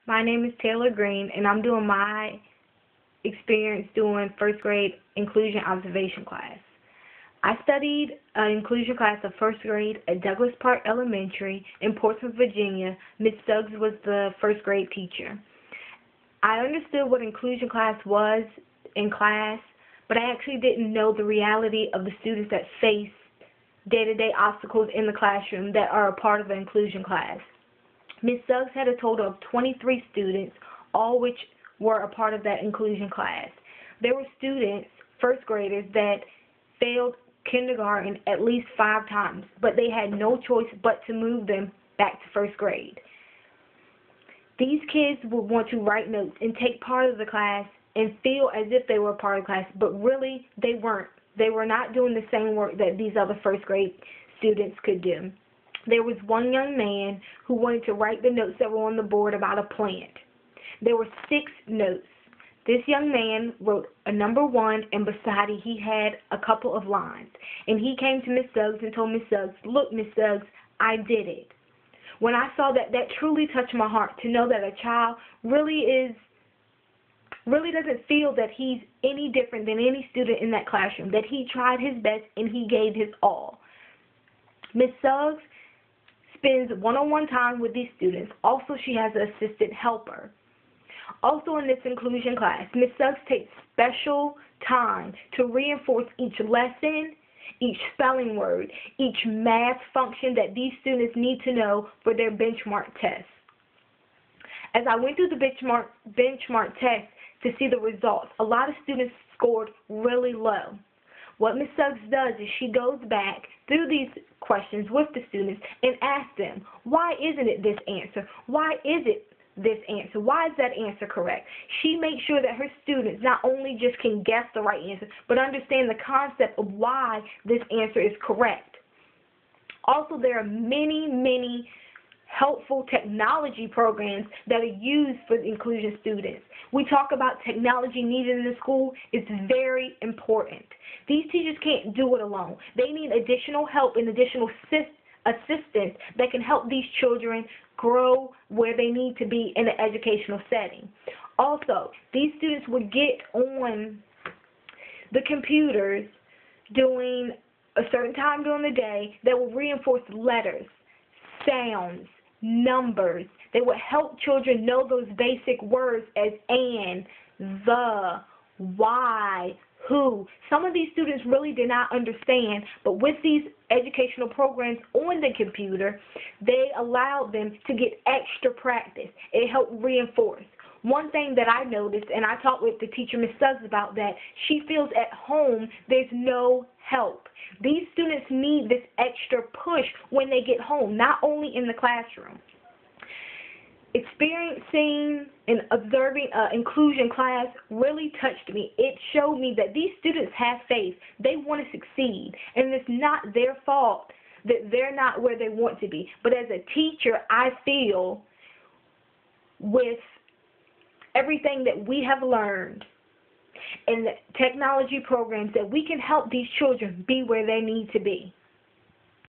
My name is Taylor Green, and I'm doing my experience doing first grade inclusion observation class. I studied an inclusion class of first grade at Douglas Park Elementary in Portsmouth, Virginia. Ms. Suggs was the first grade teacher. I understood what inclusion class was in class, but I actually didn't know the reality of the students that face day-to-day obstacles in the classroom that are a part of the inclusion class. Ms. Suggs had a total of 23 students, all which were a part of that inclusion class. There were students, first graders, that failed kindergarten at least 5 times, but they had no choice but to move them back to first grade. These kids would want to write notes and take part of the class and feel as if they were a part of the class, but really they weren't. They were not doing the same work that these other first grade students could do. There was one young man who wanted to write the notes that were on the board about a plant. There were 6 notes. This young man wrote a number 1, and beside it he had a couple of lines. And he came to Miss Suggs and told Miss Suggs, "Look, Miss Suggs, I did it." When I saw that, that truly touched my heart, to know that a child really doesn't feel that he's any different than any student in that classroom, that he tried his best and he gave his all. Miss Suggs spends one-on-one time with these students. Also, she has an assistant helper. Also in this inclusion class, Ms. Suggs takes special time to reinforce each lesson, each spelling word, each math function that these students need to know for their benchmark tests. As I went through the benchmark test to see the results, a lot of students scored really low. What Ms. Suggs does is she goes back through these questions with the students and asks them, why isn't it this answer? Why is it this answer? Why is that answer correct? She makes sure that her students not only just can guess the right answer, but understand the concept of why this answer is correct. Also, there are many helpful technology programs that are used for inclusion students. We talk about technology needed in the school. It's very important. These teachers can't do it alone. They need additional help and additional assistance that can help these children grow where they need to be in an educational setting. Also, these students would get on the computers during a certain time during the day that will reinforce letters, sounds, numbers. They would help children know those basic words as and, the, why, who. Some of these students really did not understand, but with these educational programs on the computer, they allowed them to get extra practice. It helped reinforce. One thing that I noticed, and I talked with the teacher, Ms. Suggs, about that, she feels at home there's no help. These students need this extra push when they get home, not only in the classroom. Experiencing and observing an inclusion class really touched me. It showed me that these students have faith. They want to succeed, and it's not their fault that they're not where they want to be. But as a teacher, I feel with everything that we have learned and the technology programs that we can help these children be where they need to be.